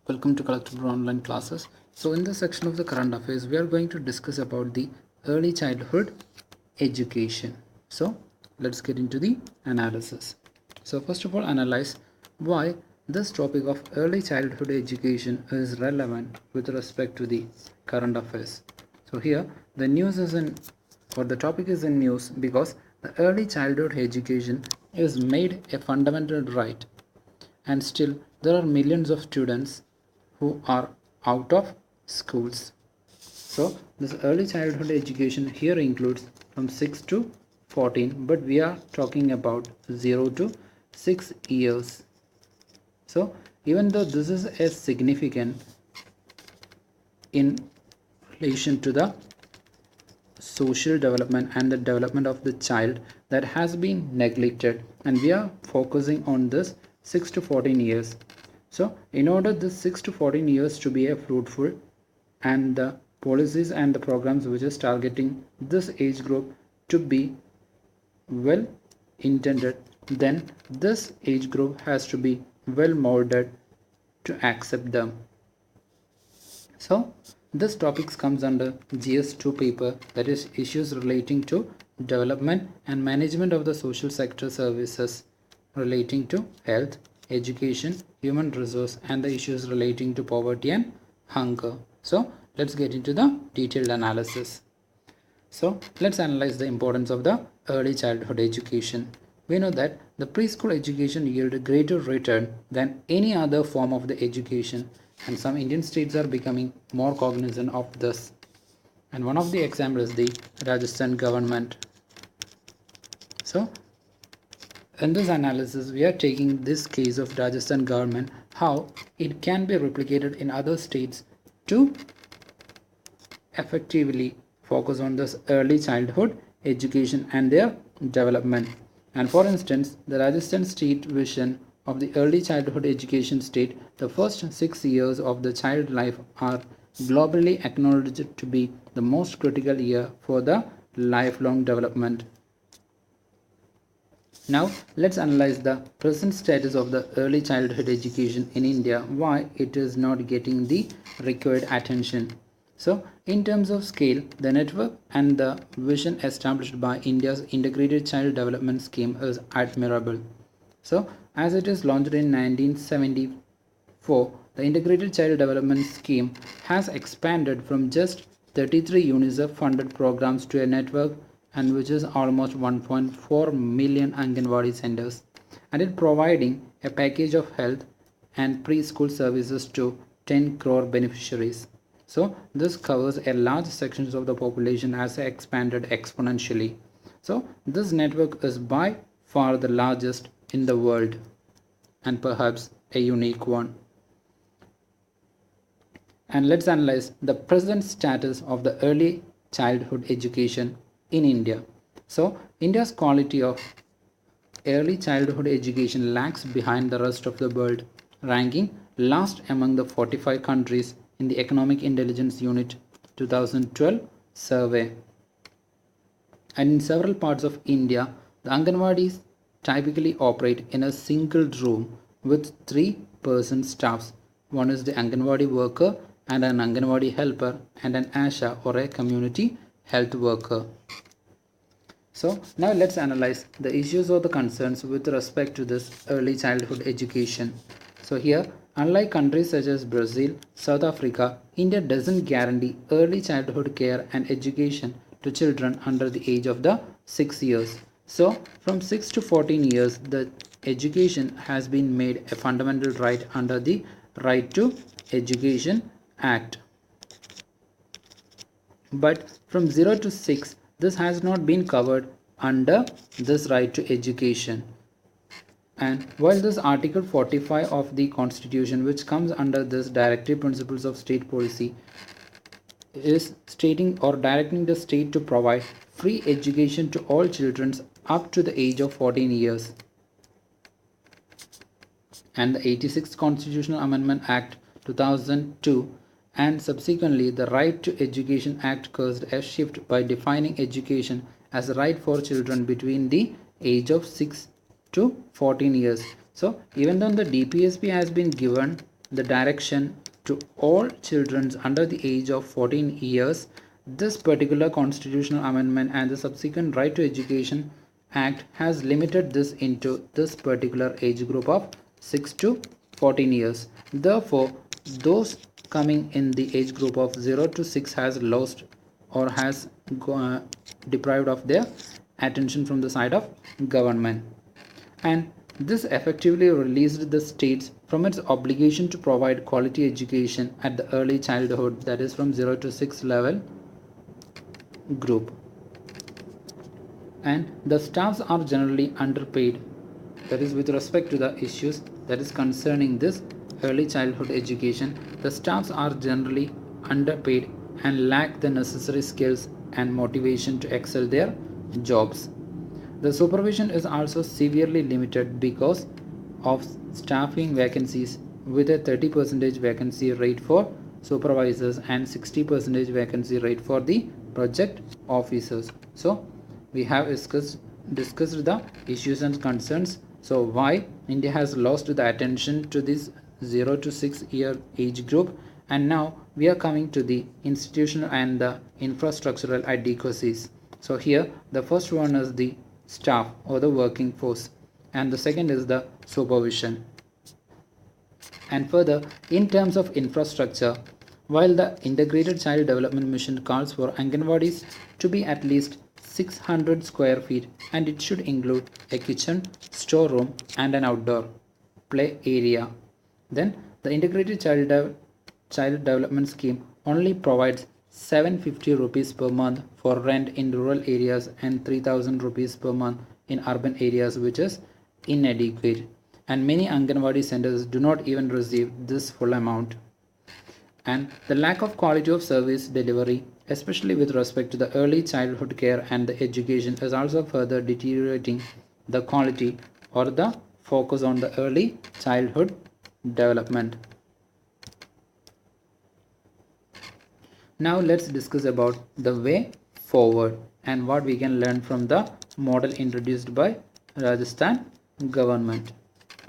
Welcome to Collectible Online Classes. So in this section of the current affairs, we are going to discuss about the early childhood education. So let's get into the analysis. So first of all, analyze why this topic of early childhood education is relevant with respect to the current affairs. So here the news is in, or the topic is in news because the early childhood education is made a fundamental right, and still there are millions of students who are out of schools. So this early childhood education here includes from 6 to 14, but we are talking about 0 to 6 years. So even though this is a significant in relation to the social development and the development of the child that has been neglected, and we are focusing on this 6 to 14 years. So in order this 6 to 14 years to be a fruitful, and the policies and the programs which is targeting this age group to be well intended, then this age group has to be well molded to accept them. So this topic comes under GS2 paper, that is issues relating to development and management of the social sector services relating to health, education, human resource, and the issues relating to poverty and hunger. So let's get into the detailed analysis. So let's analyze the importance of the early childhood education. We know that the preschool education yields a greater return than any other form of the education, and some Indian states are becoming more cognizant of this. And one of the examples is the Rajasthan government. So in this analysis, we are taking this case of Rajasthan government, how it can be replicated in other states to effectively focus on this early childhood education and their development. And for instance, the Rajasthan state vision of the early childhood education state, the first 6 years of the child life are globally acknowledged to be the most critical year for the lifelong development. Now let's analyze the present status of the early childhood education in India, why it is not getting the required attention. So in terms of scale, the network and the vision established by India's integrated child development scheme is admirable. So as it is launched in 1974, the integrated child development scheme has expanded from just 33 UNICEF funded programs to a network and which is almost 1.4 million Anganwadi centers, and it providing a package of health and preschool services to 10 crore beneficiaries. So this covers a large sections of the population as expanded exponentially. So this network is by far the largest in the world and perhaps a unique one. And let's analyze the present status of the early childhood education in India. So India's quality of early childhood education lags behind the rest of the world, ranking last among the 45 countries in the Economic Intelligence Unit 2012 survey. And in several parts of India, the Anganwadis typically operate in a single room with 3-person staffs. One is the Anganwadi worker and an Anganwadi helper and an ASHA or a community health worker. So now let's analyze the issues or the concerns with respect to this early childhood education. So here, unlike countries such as Brazil, South Africa, India doesn't guarantee early childhood care and education to children under the age of the 6 years. So from 6 to 14 years, the education has been made a fundamental right under the Right to Education Act. But from 0 to 6, this has not been covered under this right to education. And while this Article 45 of the Constitution, which comes under this directive principles of state policy, is stating or directing the state to provide free education to all children up to the age of 14 years. And the 86th Constitutional Amendment Act 2002 and subsequently the Right to Education Act caused a shift by defining education as a right for children between the age of 6 to 14 years. So even though the DPSP has been given the direction to all children under the age of 14 years. This particular constitutional amendment and the subsequent Right to Education Act has limited this into this particular age group of 6 to 14 years. Therefore, those coming in the age group of 0 to 6 has lost or has deprived of their attention from the side of government, and this effectively released the states from its obligation to provide quality education at the early childhood, that is from 0 to 6 level group. And the staffs are generally underpaid, that is with respect to the issues that is concerning this early childhood education. The staffs are generally underpaid and lack the necessary skills and motivation to excel their jobs. The supervision is also severely limited because of staffing vacancies, with a 30% vacancy rate for supervisors and 60% vacancy rate for the project officers. So we have discussed the issues and concerns. So why India has lost the attention to this 0 to 6 year age group, and now we are coming to the institutional and the infrastructural adequacies. So here the first one is the staff or the working force, and the second is the supervision. And further, in terms of infrastructure, while the Integrated Child Development Mission calls for Anganwadis to be at least 600 square feet, and it should include a kitchen, storeroom and an outdoor play area, then the Integrated Child Development Scheme only provides 750 rupees per month for rent in rural areas and 3000 rupees per month in urban areas, which is inadequate, and many Anganwadi centers do not even receive this full amount. And the lack of quality of service delivery, especially with respect to the early childhood care and the education, is also further deteriorating the quality or the focus on the early childhood development. Now let's discuss about the way forward and what we can learn from the model introduced by Rajasthan government.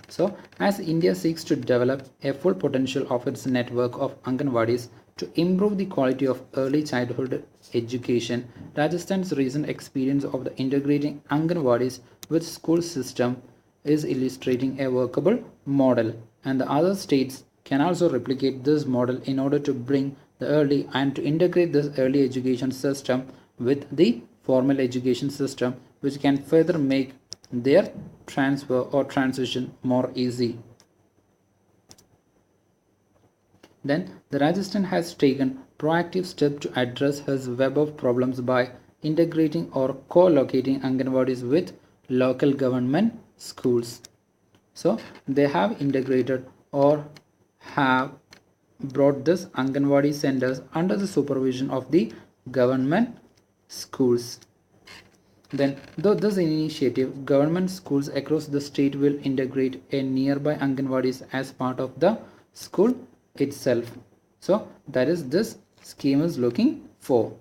So as India seeks to develop a full potential of its network of Anganwadis to improve the quality of early childhood education, Rajasthan's recent experience of the integrating Anganwadis with school system is illustrating a workable model, and the other states can also replicate this model in order to bring the early and to integrate this early education system with the formal education system, which can further make their transfer or transition more easy. Then the Rajasthan has taken proactive steps to address his web of problems by integrating or co-locating Anganwadis with local government schools. So they have integrated or have brought this Anganwadi centers under the supervision of the government schools. Then, though this initiative, government schools across the state will integrate a nearby Anganwadis as part of the school itself. So that is this scheme is looking for.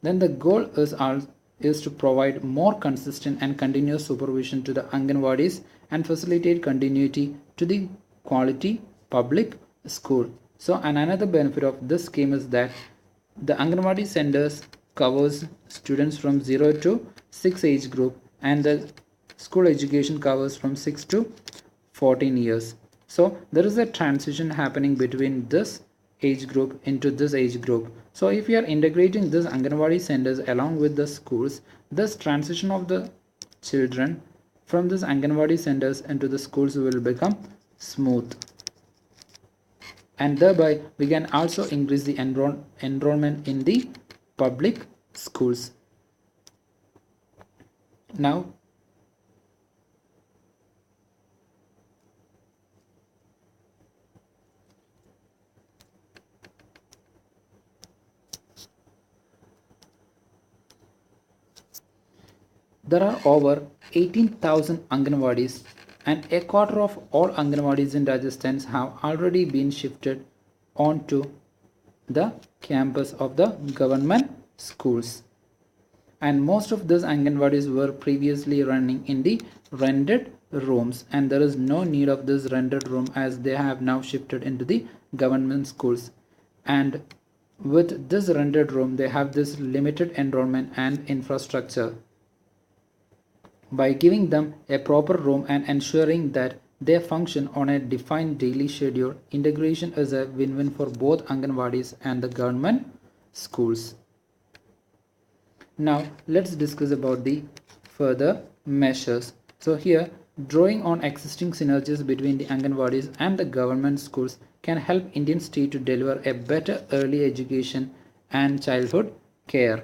Then the goal is to provide more consistent and continuous supervision to the Anganwadis and facilitate continuity to the quality public school. So another benefit of this scheme is that the Anganwadi centers covers students from 0 to 6 age group, and the school education covers from 6 to 14 years. So there is a transition happening between this age group into this age group. So if you are integrating this Anganwadi centers along with the schools, this transition of the children from this Anganwadi centers into the schools will become smooth, and thereby we can also increase the enrollment in the public schools. Now there are over 18,000 Anganwadis, and a quarter of all Anganwadis in Rajasthan have already been shifted onto the campus of the government schools. And most of these Anganwadis were previously running in the rented rooms, and there is no need of this rented room as they have now shifted into the government schools. And with this rented room they have this limited enrollment and infrastructure. By giving them a proper room and ensuring that they function on a defined daily schedule, integration is a win-win for both Anganwadis and the government schools. Now let's discuss about the further measures. So here, drawing on existing synergies between the Anganwadis and the government schools can help Indian state to deliver a better early education and childhood care.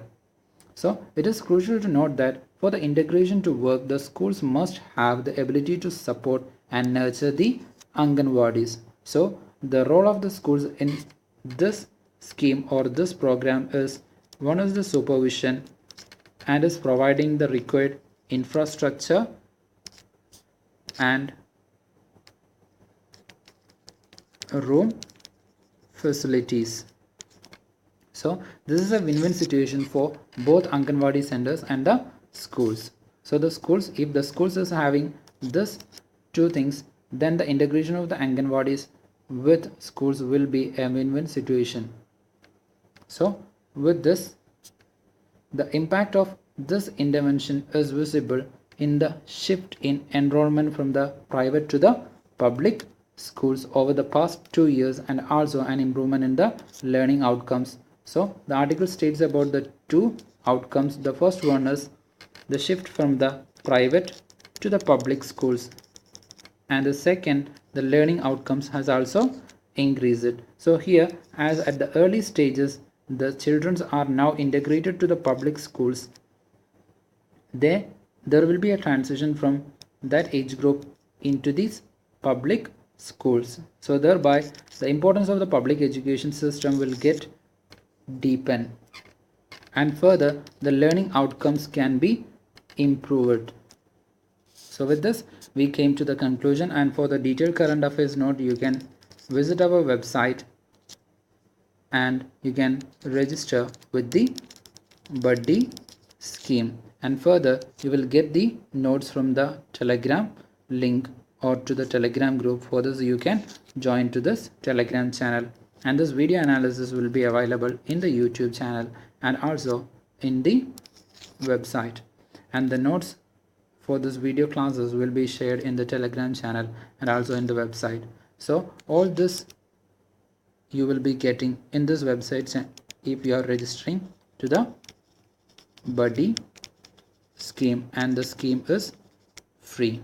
So it is crucial to note that for the integration to work, the schools must have the ability to support and nurture the Anganwadis. So the role of the schools in this scheme or this program is, one is the supervision and is providing the required infrastructure and room facilities. So this is a win-win situation for both Anganwadi centers and the schools. So the schools, if the schools is having this two things, then the integration of the Anganwadis with schools will be a win-win situation. So with this, the impact of this intervention is visible in the shift in enrollment from the private to the public schools over the past 2 years, and also an improvement in the learning outcomes. So the article states about the two outcomes. The first one is the shift from the private to the public schools, and the second, the learning outcomes has also increased. So here, as at the early stages the children are now integrated to the public schools, there will be a transition from that age group into these public schools. So thereby the importance of the public education system will get deepened, and further the learning outcomes can be improved. So with this we came to the conclusion, and for the detailed current affairs note you can visit our website and you can register with the buddy scheme, and further you will get the notes from the Telegram link or to the Telegram group. For this you can join to this Telegram channel, and this video analysis will be available in the YouTube channel and also in the website, and the notes for this video classes will be shared in the Telegram channel and also in the website. So all this you will be getting in this website if you are registering to the buddy scheme, and the scheme is free.